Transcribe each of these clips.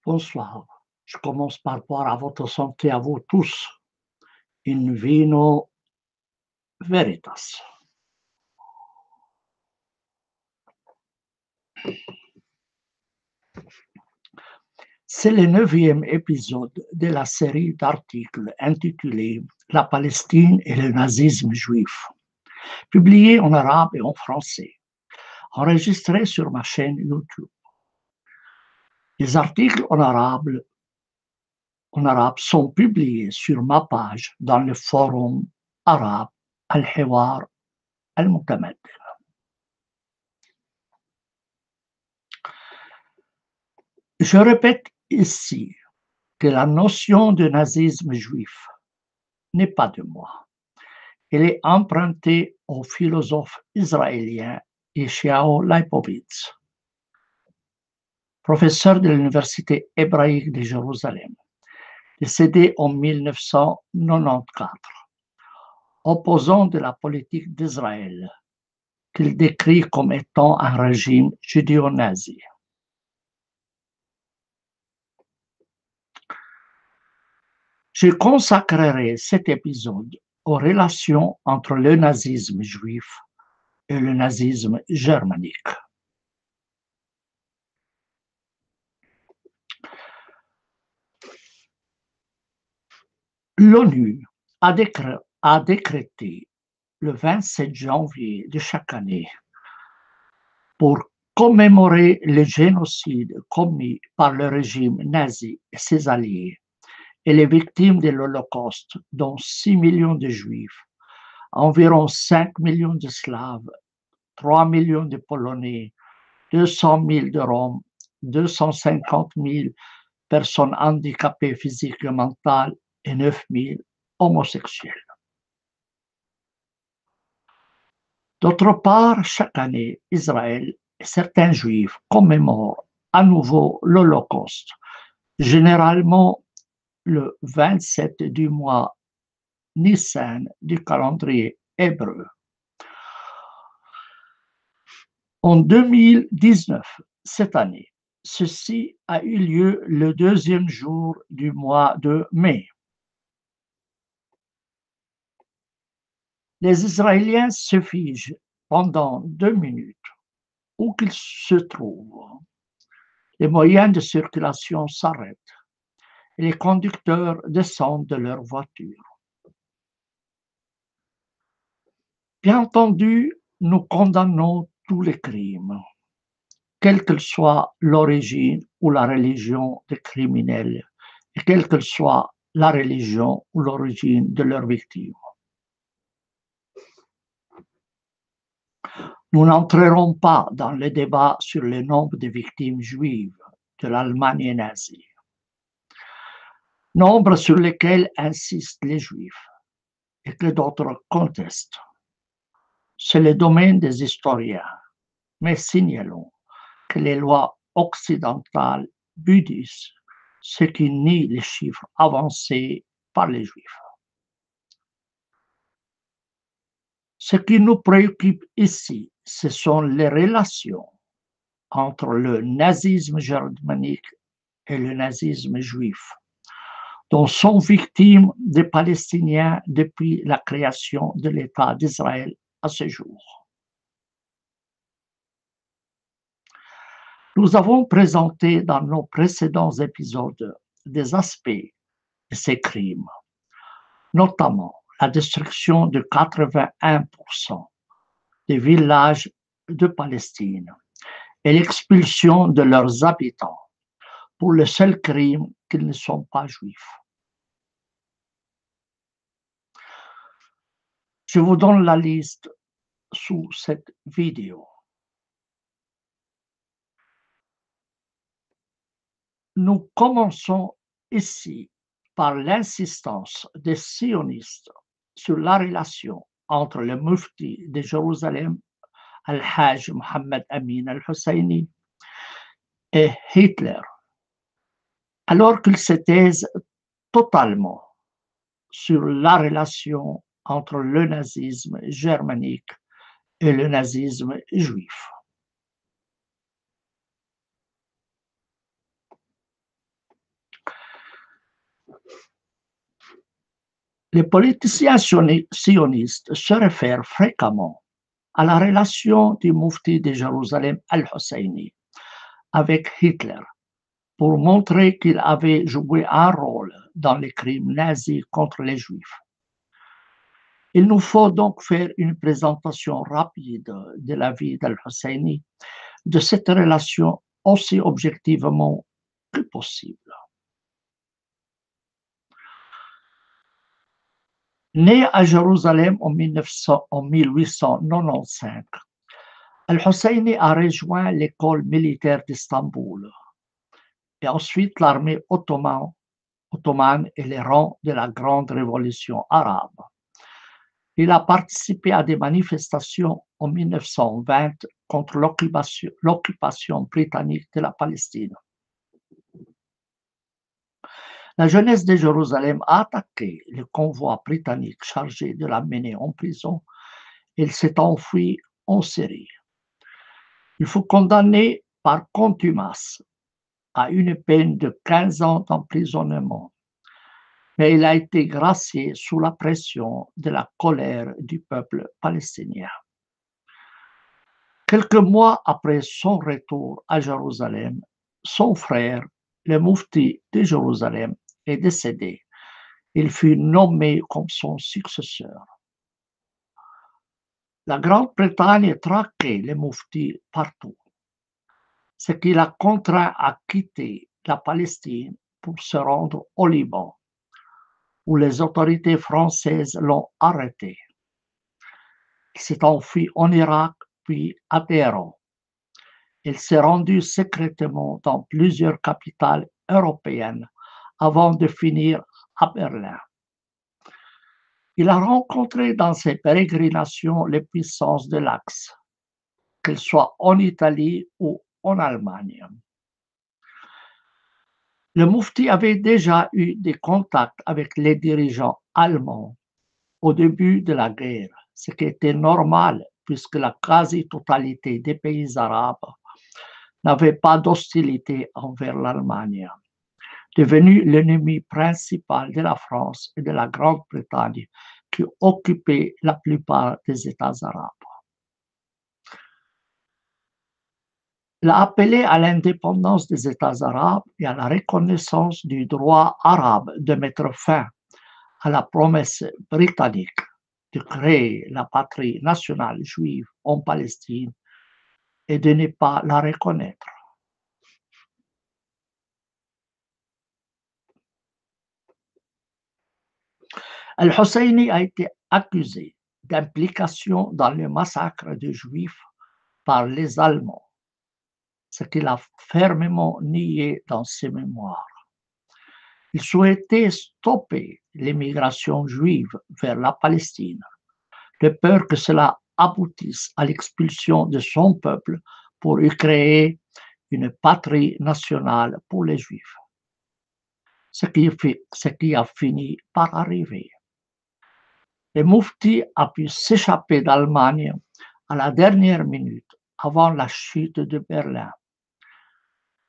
Bonsoir. Je commence par boire à votre santé à vous tous. In vino veritas. C'est le 9e épisode de la série d'articles intitulée La Palestine et le nazisme juif, publié en arabe et en français, enregistré sur ma chaîne YouTube. Les articles en arabe sont publiés sur ma page dans le forum arabe Al-Hiwar Al-Mutamadden. Je répète ici que la notion de nazisme juif n'est pas de moi. Elle est empruntée au philosophe israélien Yeshayahu Leibowitz, professeur de l'Université hébraïque de Jérusalem, décédé en 1994, opposant de la politique d'Israël, qu'il décrit comme étant un régime judéo-nazi. Je consacrerai cet épisode aux relations entre le nazisme juif et le nazisme germanique. L'ONU a décrété le 27 janvier de chaque année pour commémorer le génocide commis par le régime nazi et ses alliés et les victimes de l'Holocauste, dont 6 millions de Juifs, environ 5 millions de Slaves, 3 millions de Polonais, 200 000 de Roms, 250 000 personnes handicapées physiques et mentales et 9 000 homosexuels. D'autre part, chaque année, Israël et certains Juifs commémorent à nouveau l'Holocauste, généralement le 27 du mois Nissan du calendrier hébreu. En 2019, cette année, ceci a eu lieu le 2e jour du mois de mai. Les Israéliens se figent pendant 2 minutes où qu'ils se trouvent. Les moyens de circulation s'arrêtent et les conducteurs descendent de leur voiture. Bien entendu, nous condamnons tous les crimes, quelle que soit l'origine ou la religion des criminels, et quelle que soit la religion ou l'origine de leurs victimes. Nous n'entrerons pas dans le débat sur le nombre de victimes juives de l'Allemagne nazie, nombre sur lesquels insistent les Juifs et que d'autres contestent. C'est le domaine des historiens, mais signalons que les lois occidentales bouddhistes ce qui nie les chiffres avancés par les Juifs. Ce qui nous préoccupe ici, ce sont les relations entre le nazisme germanique et le nazisme juif, dont sont victimes des Palestiniens depuis la création de l'État d'Israël à ce jour. Nous avons présenté dans nos précédents épisodes des aspects de ces crimes, notamment la destruction de 81% des villages de Palestine et l'expulsion de leurs habitants pour le seul crime qu'ils ne sont pas juifs. Je vous donne la liste sous cette vidéo. Nous commençons ici par l'insistance des sionistes sur la relation entre le mufti de Jérusalem, Al-Hajj Mohammed Amin Al-Husseini, et Hitler, alors qu'ils se taisent totalement sur la relation entre le nazisme germanique et le nazisme juif. Les politiciens sionistes se réfèrent fréquemment à la relation du Mufti de Jérusalem al-Husseini avec Hitler pour montrer qu'il avait joué un rôle dans les crimes nazis contre les Juifs. Il nous faut donc faire une présentation rapide de la vie d'Al-Husseini, de cette relation aussi objectivement que possible. Né à Jérusalem en 1895, Al-Husseini a rejoint l'école militaire d'Istanbul et ensuite l'armée ottomane et les rangs de la Grande Révolution arabe. Il a participé à des manifestations en 1920 contre l'occupation britannique de la Palestine. La jeunesse de Jérusalem a attaqué le convoi britannique chargé de l'amener en prison. Il s'est enfui en Syrie. Il fut condamné par contumace à une peine de 15 ans d'emprisonnement, mais il a été gracié sous la pression de la colère du peuple palestinien. Quelques mois après son retour à Jérusalem, son frère, le Mufti de Jérusalem, est décédé. Il fut nommé comme son successeur. La Grande-Bretagne traquait les Muftis partout, ce qui l'a contraint à quitter la Palestine pour se rendre au Liban, où les autorités françaises l'ont arrêté. Il s'est enfui en Irak, puis à Téhéran. Il s'est rendu secrètement dans plusieurs capitales européennes avant de finir à Berlin. Il a rencontré dans ses pérégrinations les puissances de l'Axe, qu'elles soient en Italie ou en Allemagne. Le Mufti avait déjà eu des contacts avec les dirigeants allemands au début de la guerre, ce qui était normal puisque la quasi-totalité des pays arabes n'avait pas d'hostilité envers l'Allemagne, devenue l'ennemi principal de la France et de la Grande-Bretagne qui occupaient la plupart des États arabes. Il a appelé à l'indépendance des États arabes et à la reconnaissance du droit arabe de mettre fin à la promesse britannique de créer la patrie nationale juive en Palestine et de ne pas la reconnaître. Al-Husseini a été accusé d'implication dans le massacre des Juifs par les Allemands, ce qu'il a fermement nié dans ses mémoires. Il souhaitait stopper l'immigration juive vers la Palestine, de peur que cela aboutisse à l'expulsion de son peuple pour y créer une patrie nationale pour les Juifs, ce qui a fini par arriver. Le Mufti a pu s'échapper d'Allemagne à la dernière minute avant la chute de Berlin.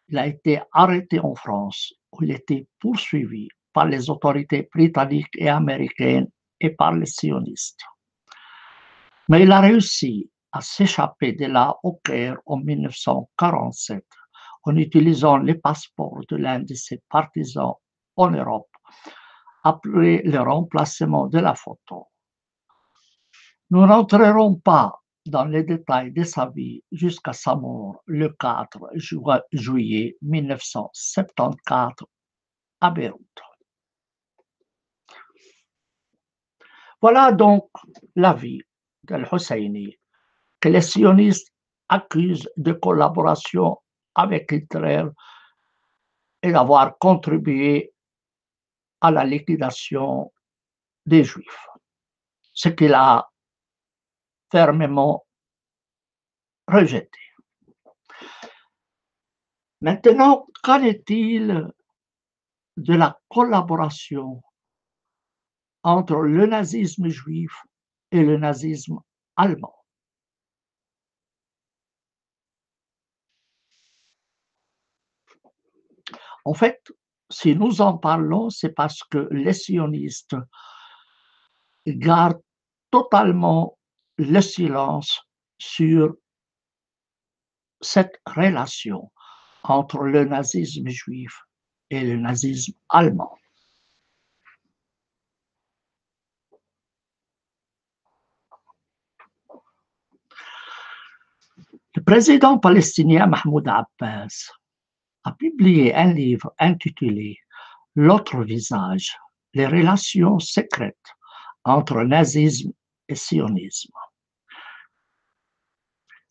Il a été arrêté en France, où il était poursuivi par les autorités britanniques et américaines et par les sionistes. Mais il a réussi à s'échapper de là au Caire en 1947 en utilisant les passeports de l'un de ses partisans en Europe après le remplacement de la photo. Nous n'entrerons pas dans les détails de sa vie jusqu'à sa mort le 4 juillet 1974 à Beyrouth. Voilà donc la vie d'Al-Husseini, que les sionistes accusent de collaboration avec Hitler et d'avoir contribué à la liquidation des Juifs, ce qu'il a fermement rejeté. Maintenant, qu'en est-il de la collaboration entre le nazisme juif et le nazisme allemand? En fait, si nous en parlons, c'est parce que les sionistes garde totalement le silence sur cette relation entre le nazisme juif et le nazisme allemand. Le président palestinien Mahmoud Abbas a publié un livre intitulé L'autre visage, les relations secrètes entre nazisme et sionisme.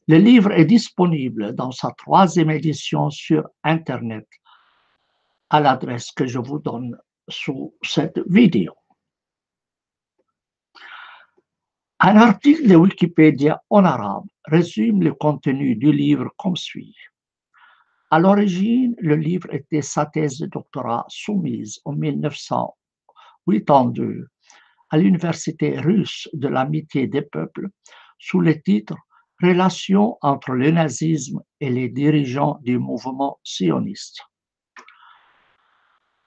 Le livre est disponible dans sa 3e édition sur Internet à l'adresse que je vous donne sous cette vidéo. Un article de Wikipédia en arabe résume le contenu du livre comme suit. À l'origine, le livre était sa thèse de doctorat soumise en 1982 à l'Université russe de l'amitié des peuples sous le titre Relations entre le nazisme et les dirigeants du mouvement sioniste.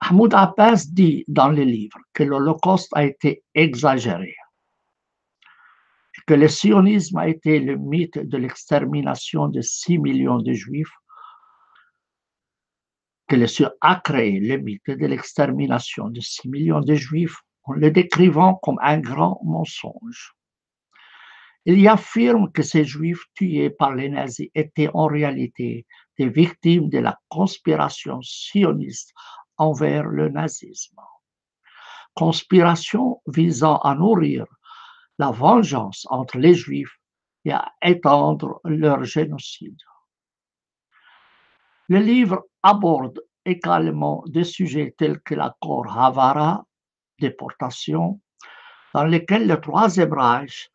Mahmoud Abbas dit dans le livre que l'Holocauste a été exagéré, que le sionisme a été le mythe de l'extermination de 6 millions de juifs, que le sion a créé le mythe de l'extermination de 6 millions de juifs en le décrivant comme un grand mensonge. Il y affirme que ces juifs tués par les nazis étaient en réalité des victimes de la conspiration sioniste envers le nazisme. Conspiration visant à nourrir la vengeance entre les juifs et à étendre leur génocide. Le livre aborde également des sujets tels que l'accord Havara, déportation, dans lequel le Troisième Reich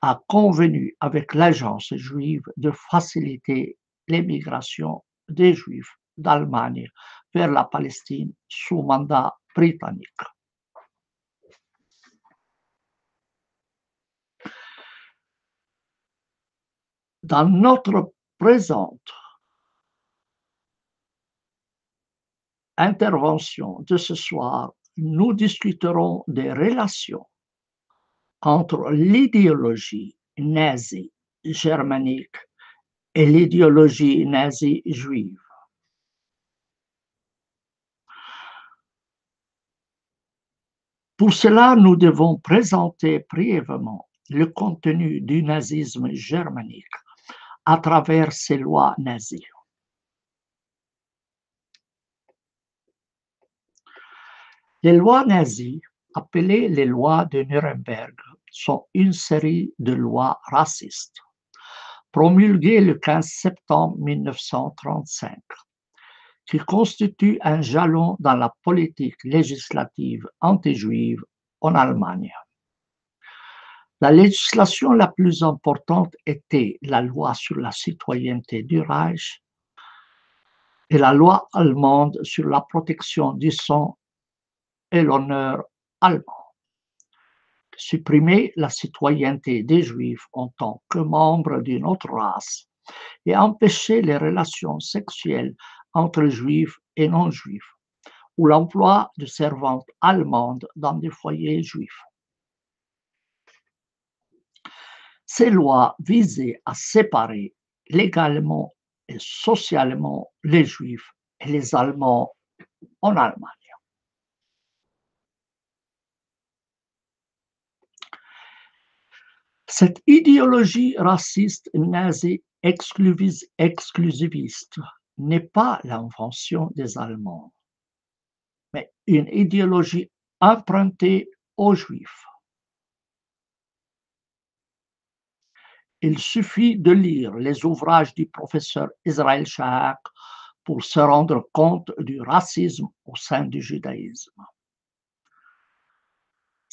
a convenu avec l'agence juive de faciliter l'émigration des Juifs d'Allemagne vers la Palestine sous mandat britannique. Dans notre présente intervention de ce soir, nous discuterons des relations entre l'idéologie nazie germanique et l'idéologie nazie juive. Pour cela, nous devons présenter brièvement le contenu du nazisme germanique à travers ses lois nazies. Les lois nazies, appelées les lois de Nuremberg, sont une série de lois racistes, promulguées le 15 septembre 1935, qui constituent un jalon dans la politique législative anti-juive en Allemagne. La législation la plus importante était la loi sur la citoyenneté du Reich et la loi allemande sur la protection du sang et l'honneur allemand. Supprimer la citoyenneté des Juifs en tant que membres d'une autre race et empêcher les relations sexuelles entre Juifs et non-Juifs, ou l'emploi de servantes allemandes dans des foyers juifs. Ces lois visaient à séparer légalement et socialement les Juifs et les Allemands en Allemagne. Cette idéologie raciste nazie exclusiviste n'est pas l'invention des Allemands, mais une idéologie empruntée aux Juifs. Il suffit de lire les ouvrages du professeur Israël Shahak pour se rendre compte du racisme au sein du judaïsme.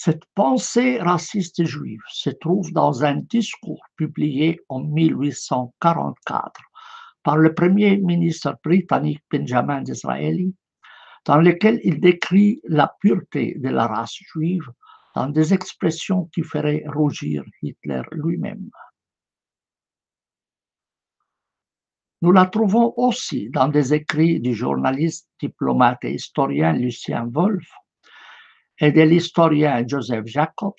Cette pensée raciste juive se trouve dans un discours publié en 1844 par le premier ministre britannique Benjamin Disraeli, dans lequel il décrit la pureté de la race juive dans des expressions qui feraient rougir Hitler lui-même. Nous la trouvons aussi dans des écrits du journaliste, diplomate et historien Lucien Wolf et de l'historien Joseph Jacobs,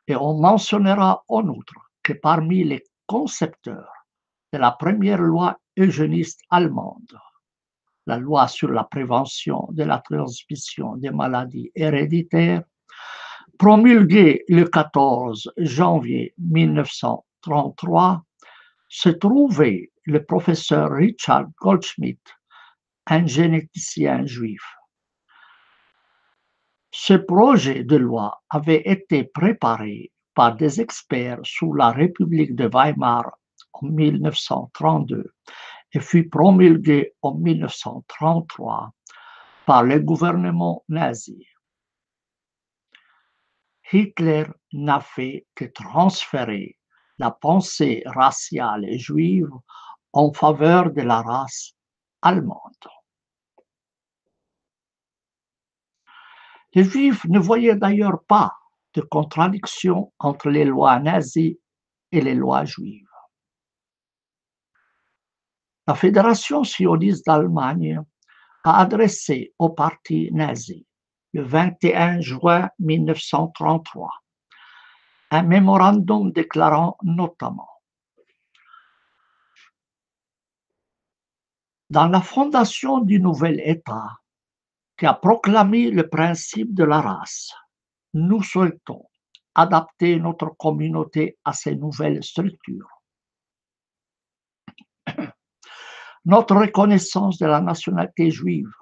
Et on mentionnera en outre que parmi les concepteurs de la première loi eugéniste allemande, la loi sur la prévention de la transmission des maladies héréditaires, promulguée le 14 janvier 1933, se trouvait le professeur Richard Goldschmidt, un généticien juif. Ce projet de loi avait été préparé par des experts sous la République de Weimar en 1932 et fut promulgué en 1933 par le gouvernement nazi. Hitler n'a fait que transférer la pensée raciale juive en faveur de la race allemande. Les Juifs ne voyaient d'ailleurs pas de contradiction entre les lois nazies et les lois juives. La Fédération sioniste d'Allemagne a adressé au parti nazi, le 21 juin 1933, un mémorandum déclarant notamment: dans la fondation du nouvel État qui a proclamé le principe de la race, nous souhaitons adapter notre communauté à ces nouvelles structures. Notre reconnaissance de la nationalité juive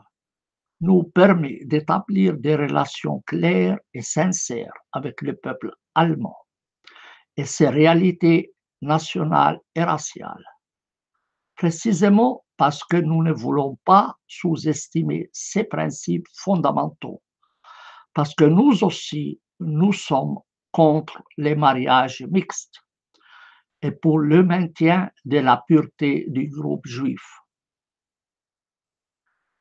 nous permet d'établir des relations claires et sincères avec le peuple allemand et ses réalités nationales et raciales, précisément parce que nous ne voulons pas sous-estimer ces principes fondamentaux, parce que nous aussi, nous sommes contre les mariages mixtes et pour le maintien de la pureté du groupe juif.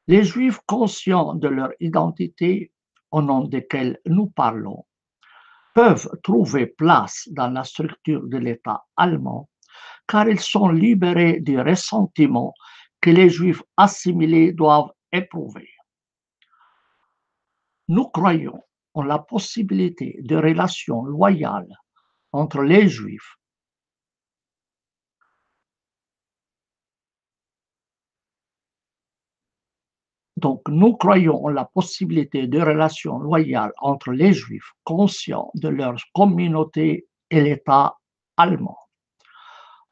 Les Juifs conscients de leur identité, au nom desquels nous parlons, peuvent trouver place dans la structure de l'État allemand car ils sont libérés du ressentiment que les Juifs assimilés doivent éprouver. Nous croyons en la possibilité de relations loyales entre les Juifs Donc, nous croyons en la possibilité de relations loyales entre les Juifs conscients de leur communauté et l'État allemand.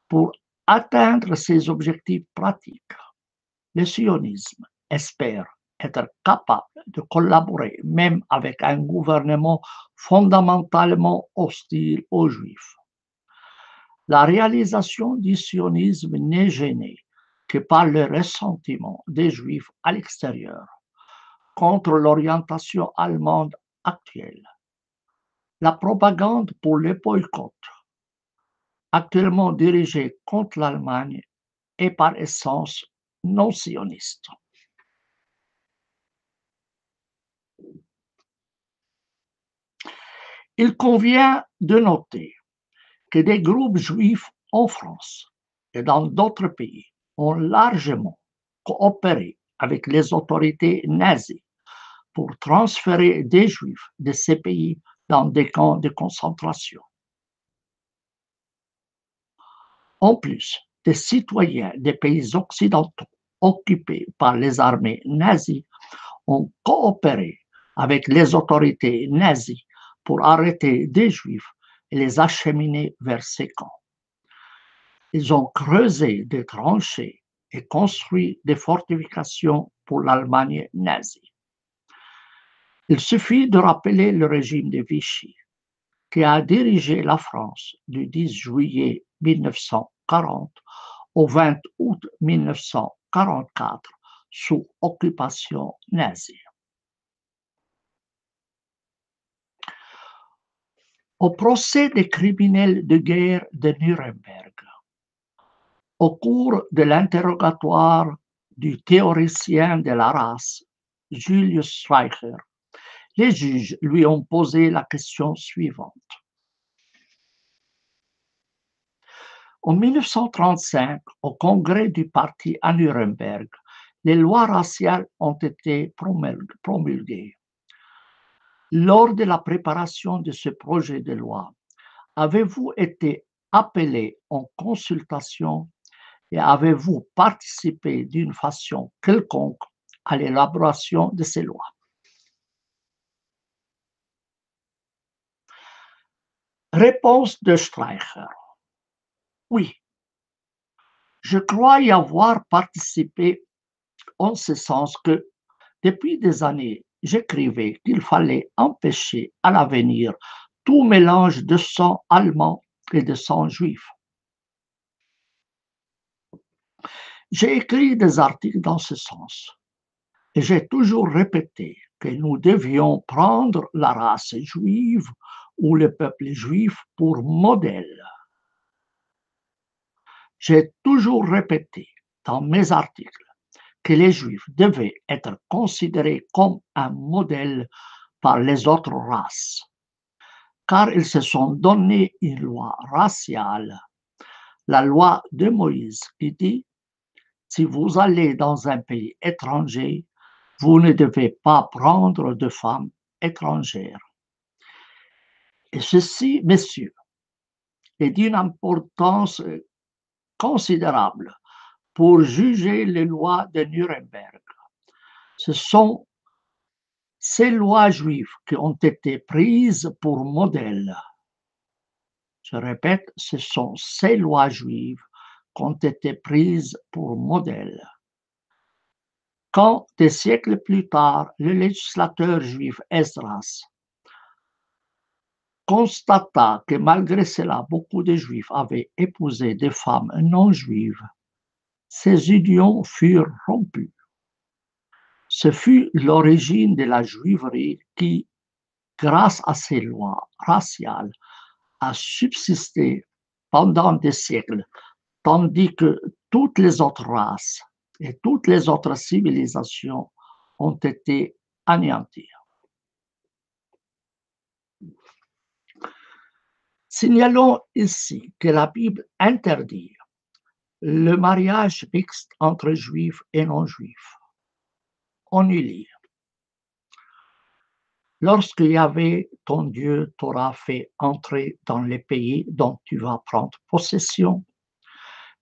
Pour atteindre ces objectifs pratiques, le sionisme espère être capable de collaborer même avec un gouvernement fondamentalement hostile aux Juifs. La réalisation du sionisme n'est gênée que par le ressentiment des Juifs à l'extérieur contre l'orientation allemande actuelle. La propagande pour le boycott, actuellement dirigée contre l'Allemagne, est par essence non sioniste. Il convient de noter que des groupes juifs en France et dans d'autres pays ont largement coopéré avec les autorités nazies pour transférer des Juifs de ces pays dans des camps de concentration. En plus, des citoyens des pays occidentaux occupés par les armées nazies ont coopéré avec les autorités nazies pour arrêter des Juifs et les acheminer vers ces camps. Ils ont creusé des tranchées et construit des fortifications pour l'Allemagne nazie. Il suffit de rappeler le régime de Vichy, qui a dirigé la France du 10 juillet 1940 au 20 août 1944 sous occupation nazie. Au procès des criminels de guerre de Nuremberg, au cours de l'interrogatoire du théoricien de la race, Julius Streicher, les juges lui ont posé la question suivante. En 1935, au congrès du parti à Nuremberg, les lois raciales ont été promulguées. Lors de la préparation de ce projet de loi, Avez-vous été appelé en consultation et avez-vous participé d'une façon quelconque à l'élaboration de ces lois? Réponse de Streicher. Oui, je crois y avoir participé en ce sens que depuis des années, j'écrivais qu'il fallait empêcher à l'avenir tout mélange de sang allemand et de sang juif. J'ai écrit des articles dans ce sens et j'ai toujours répété que nous devions prendre la race juive ou le peuple juif pour modèle. J'ai toujours répété dans mes articles que les Juifs devaient être considérés comme un modèle par les autres races, car ils se sont donné une loi raciale, la loi de Moïse, qui dit, si vous allez dans un pays étranger, vous ne devez pas prendre de femmes étrangères. Et ceci, messieurs, est d'une importance considérable pour juger les lois de Nuremberg. Ce sont ces lois juives qui ont été prises pour modèle. Je répète, ce sont ces lois juives qui ont été prises pour modèle. Quand, des siècles plus tard, le législateur juif Esdras constata que malgré cela, beaucoup de Juifs avaient épousé des femmes non juives, ces unions furent rompues. Ce fut l'origine de la juiverie qui, grâce à ces lois raciales, a subsisté pendant des siècles, tandis que toutes les autres races et toutes les autres civilisations ont été anéanties. Signalons ici que la Bible interdit le mariage mixte entre juifs et non-juifs. On y lit. Lorsque Yahvé, ton Dieu, t'aura fait entrer dans les pays dont tu vas prendre possession,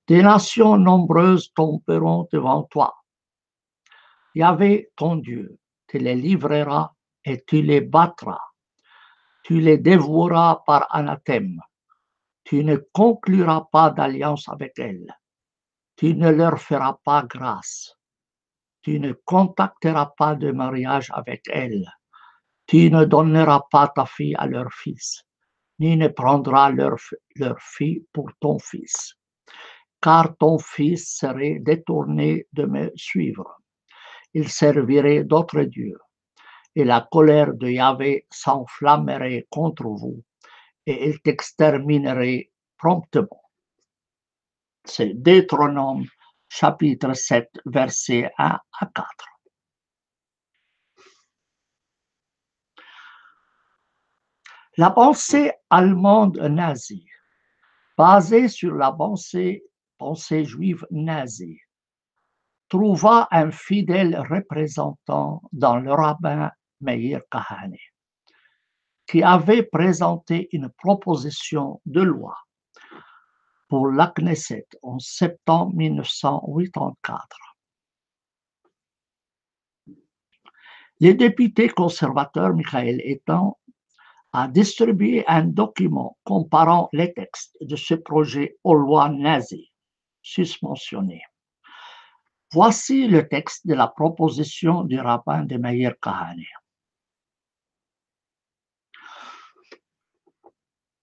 des nations nombreuses tomberont devant toi. Yahvé, ton Dieu, te les livrera et tu les battras. Tu les dévoueras par anathème. Tu ne concluras pas d'alliance avec elles. Tu ne leur feras pas grâce. Tu ne contacteras pas de mariage avec elles. Tu ne donneras pas ta fille à leur fils, ni ne prendras leur fille pour ton fils, car ton fils serait détourné de me suivre. Il servirait d'autres dieux, et la colère de Yahvé s'enflammerait contre vous, et il t'exterminerait promptement. C'est Deutéronome chapitre 7, versets 1 à 4. La pensée allemande nazie, basée sur la pensée juive nazie, trouva un fidèle représentant dans le rabbin Meir Kahane, qui avait présenté une proposition de loi pour la Knesset en septembre 1984. Le député conservateur Michael Etan a distribué un document comparant les textes de ce projet aux lois nazies susmentionnées. Voici le texte de la proposition du rabbin de Meir Kahane.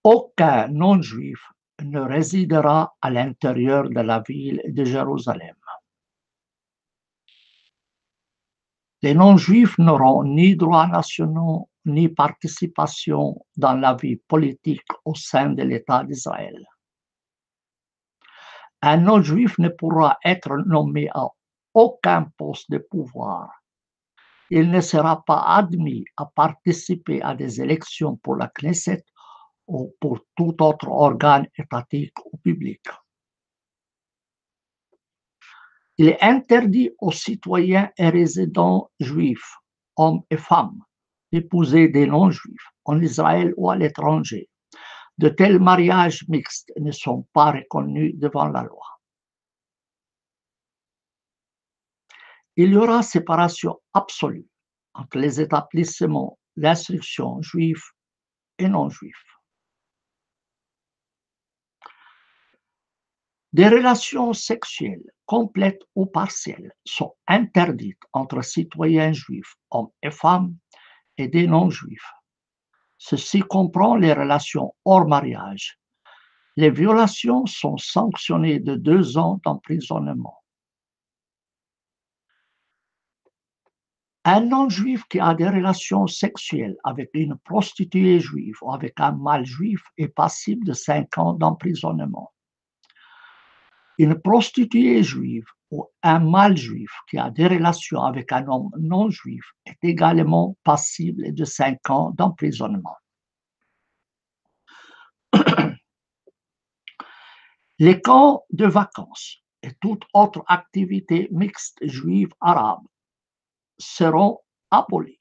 Aucun non-juif ne résidera à l'intérieur de la ville de Jérusalem. Les non-juifs n'auront ni droits nationaux ni participation dans la vie politique au sein de l'État d'Israël. Un non-juif ne pourra être nommé à aucun poste de pouvoir. Il ne sera pas admis à participer à des élections pour la Knesset ou pour tout autre organe étatique ou public. Il est interdit aux citoyens et résidents juifs, hommes et femmes, d'épouser des non-juifs en Israël ou à l'étranger, De tels mariages mixtes ne sont pas reconnus devant la loi. Il y aura séparation absolue entre les établissements d'instruction juifs et non juifs. Des relations sexuelles complètes ou partielles sont interdites entre citoyens juifs, hommes et femmes, et des non-juifs. Ceci comprend les relations hors mariage. Les violations sont sanctionnées de 2 ans d'emprisonnement. Un non-juif qui a des relations sexuelles avec une prostituée juive ou avec un mâle juif est passible de 5 ans d'emprisonnement. Une prostituée juive ou un mâle juif qui a des relations avec un homme non-juif est également passible de 5 ans d'emprisonnement. Les camps de vacances et toute autre activité mixte juive arabe seront abolis.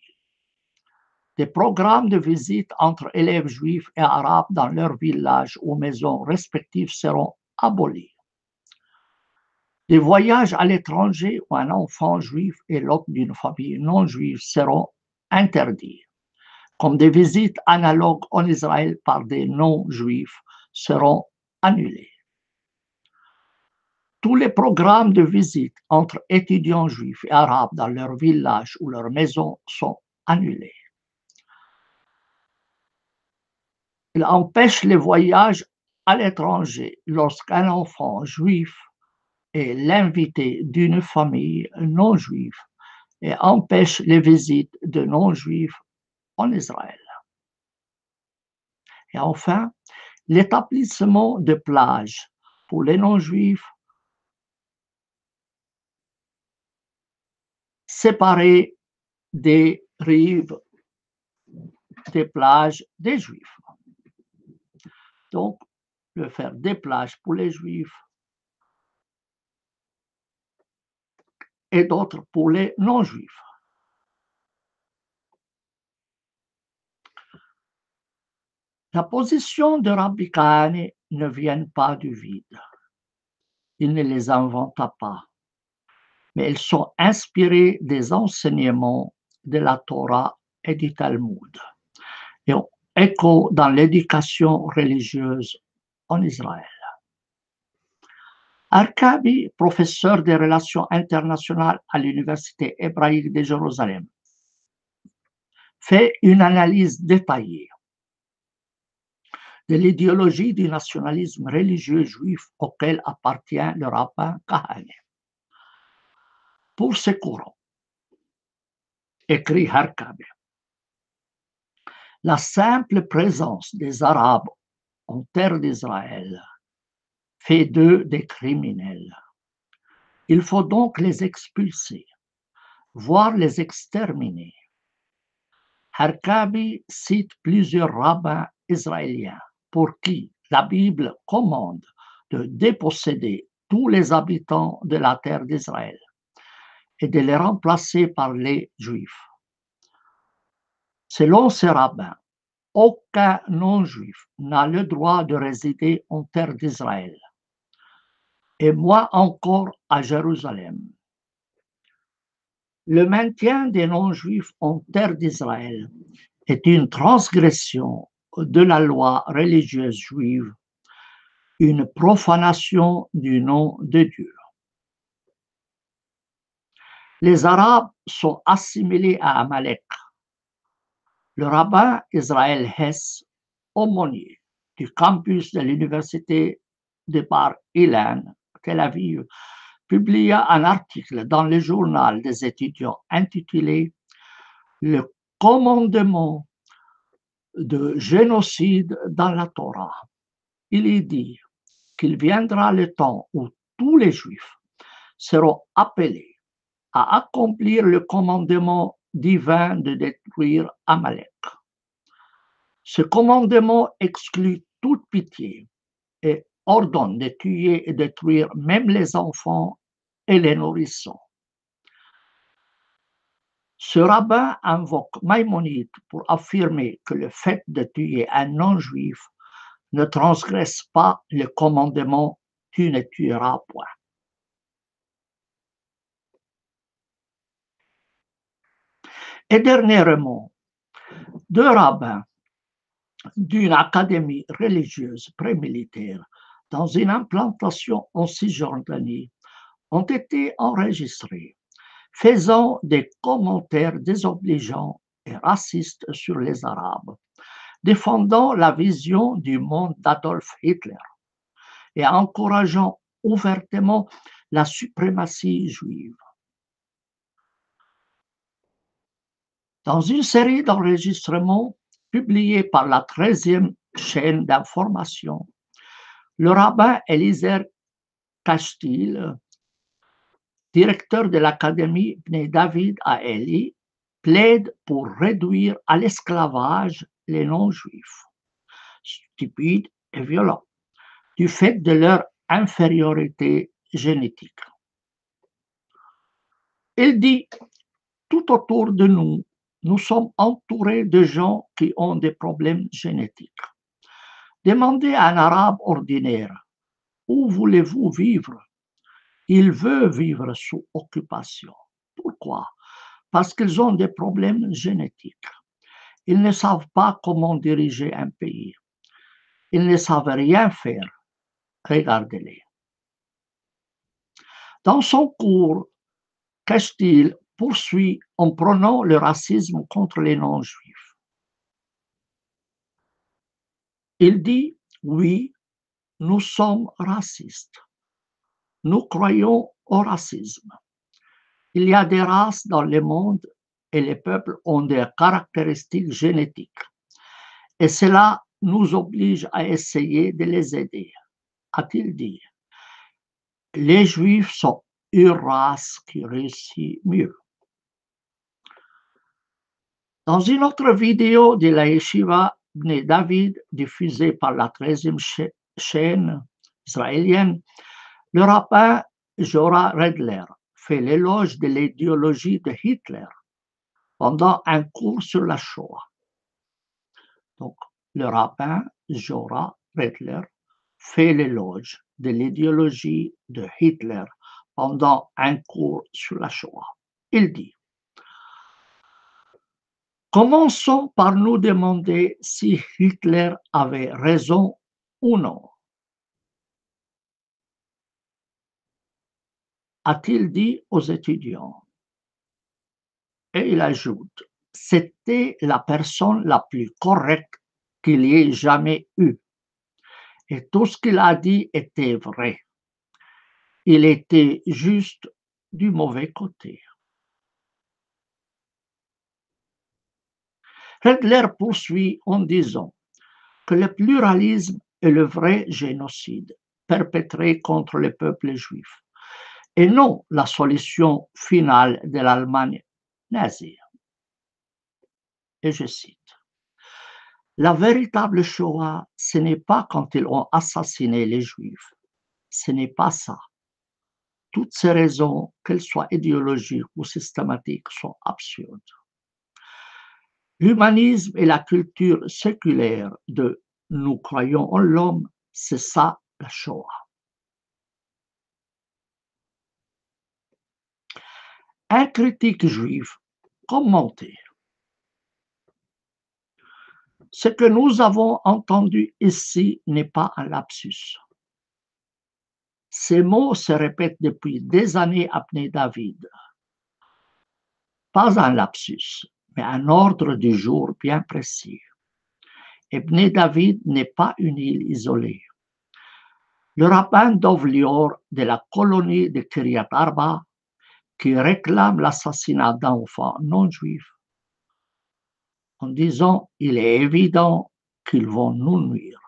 Des programmes de visite entre élèves juifs et arabes dans leurs villages ou maisons respectives seront abolis. Les voyages à l'étranger où un enfant juif et l'hôte d'une famille non juive seront interdits, comme des visites analogues en Israël par des non-juifs seront annulées. Tous les programmes de visite entre étudiants juifs et arabes dans leur village ou leur maison sont annulés. Il empêche les voyages à l'étranger lorsqu'un enfant juif est l'invité d'une famille non juive et empêche les visites de non-juifs en Israël. Et enfin, l'établissement de plages pour les non-juifs séparés des rives des plages des juifs. Donc, de faire des plages pour les juifs et d'autres pour les non-juifs. La position de Rabbi Kahane ne vient pas du vide. Il ne les inventa pas, mais elles sont inspirées des enseignements de la Torah et du Talmud et ont écho dans l'éducation religieuse en Israël. Arkabi, professeur des relations internationales à l'Université hébraïque de Jérusalem, fait une analyse détaillée de l'idéologie du nationalisme religieux juif auquel appartient le rabbin Kahane. Pour ce courant, écrit Arkabi, la simple présence des Arabes en terre d'Israël fait d'eux des criminels. Il faut donc les expulser, voire les exterminer. Arkabi cite plusieurs rabbins israéliens pour qui la Bible commande de déposséder tous les habitants de la terre d'Israël et de les remplacer par les Juifs. Selon ces rabbins, aucun non-juif n'a le droit de résider en terre d'Israël, et moins encore à Jérusalem. Le maintien des non-juifs en terre d'Israël est une transgression de la loi religieuse juive, une profanation du nom de Dieu. Les Arabes sont assimilés à Amalek. Le rabbin Israël Hess, aumônier du campus de l'université de Bar Ilan, Tel Aviv, publia un article dans le journal des étudiants intitulé « Le commandement de génocide dans la Torah ». Il y dit qu'il viendra le temps où tous les Juifs seront appelés à accomplir le commandement divin de détruire Amalek. Ce commandement exclut toute pitié et ordonne de tuer et détruire même les enfants et les nourrissons. Ce rabbin invoque Maïmonide pour affirmer que le fait de tuer un non-juif ne transgresse pas le commandement tu ne tueras point. Et dernièrement, deux rabbins d'une académie religieuse pré-militaire dans une implantation en Cisjordanie ont été enregistrés, faisant des commentaires désobligeants et racistes sur les Arabes, défendant la vision du monde d'Adolf Hitler et encourageant ouvertement la suprématie juive. Dans une série d'enregistrements publiés par la 13e chaîne d'information, le rabbin Eliezer Kashtil, directeur de l'Académie Bnei David à Eli, plaide pour réduire à l'esclavage les non-juifs, stupides et violents, du fait de leur infériorité génétique. Il dit, tout autour de nous, nous sommes entourés de gens qui ont des problèmes génétiques. Demandez à un arabe ordinaire, où voulez-vous vivre? Il veut vivre sous occupation. Pourquoi? Parce qu'ils ont des problèmes génétiques. Ils ne savent pas comment diriger un pays. Ils ne savent rien faire. Regardez-les. Dans son cours, Kashtil poursuit en prônant le racisme contre les non-juifs. Il dit, oui, nous sommes racistes. Nous croyons au racisme. Il y a des races dans le monde et les peuples ont des caractéristiques génétiques. Et cela nous oblige à essayer de les aider, a-t-il dit. Les Juifs sont une race qui réussit mieux. Dans une autre vidéo de la Yeshiva Bnei David, diffusée par la 13e chaîne israélienne, le rabbin Jora Redler fait l'éloge de l'idéologie de Hitler pendant un cours sur la Shoah. Donc, le rabbin Jora Redler fait l'éloge de l'idéologie de Hitler pendant un cours sur la Shoah. Il dit, commençons par nous demander si Hitler avait raison ou non. A-t-il dit aux étudiants. Et il ajoute, c'était la personne la plus correcte qu'il y ait jamais eu. Et tout ce qu'il a dit était vrai. Il était juste du mauvais côté. Redler poursuit en disant que le pluralisme est le vrai génocide perpétré contre le peuple juif et non la solution finale de l'Allemagne nazie. Et je cite, la véritable Shoah, ce n'est pas quand ils ont assassiné les Juifs. Ce n'est pas ça. Toutes ces raisons, qu'elles soient idéologiques ou systématiques, sont absurdes. L'humanisme et la culture séculaire de nous croyons en l'homme, c'est ça la Shoah. Un critique juif commentait. Ce que nous avons entendu ici n'est pas un lapsus. Ces mots se répètent depuis des années à Bnei David. Pas un lapsus, mais un ordre du jour bien précis. Et Bnei David n'est pas une île isolée. Le rabbin Dov Lior de la colonie de Kiryat Arba, qui réclame l'assassinat d'enfants non juifs, en disant il est évident qu'ils vont nous nuire.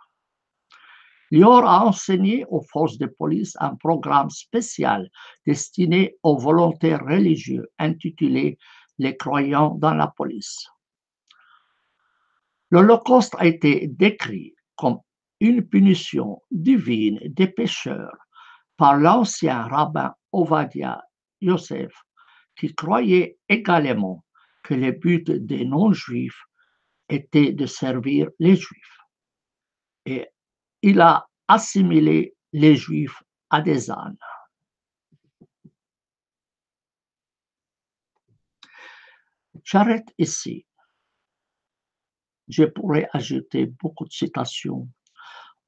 Lior a enseigné aux forces de police un programme spécial destiné aux volontaires religieux intitulé Les croyants dans la police. L'Holocauste a été décrit comme une punition divine des pécheurs par l'ancien rabbin Ovadia Yosef, qui croyait également que le but des non-juifs était de servir les juifs. Et il a assimilé les Juifs à des ânes. J'arrête ici. Je pourrais ajouter beaucoup de citations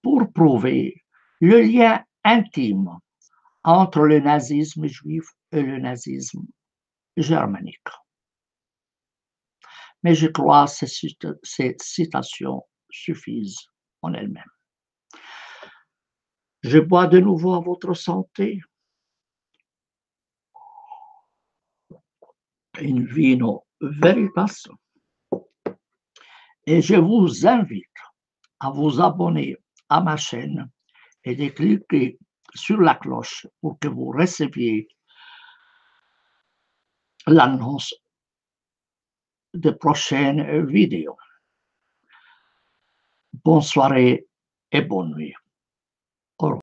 pour prouver le lien intime entre le nazisme juif et le nazisme germanique. Mais je crois que ces citations suffisent en elles-mêmes. Je bois de nouveau à votre santé. In vino veritas. Et je vous invite à vous abonner à ma chaîne et de cliquer sur la cloche pour que vous receviez l'annonce de prochaines vidéos. Bonne soirée et bonne nuit.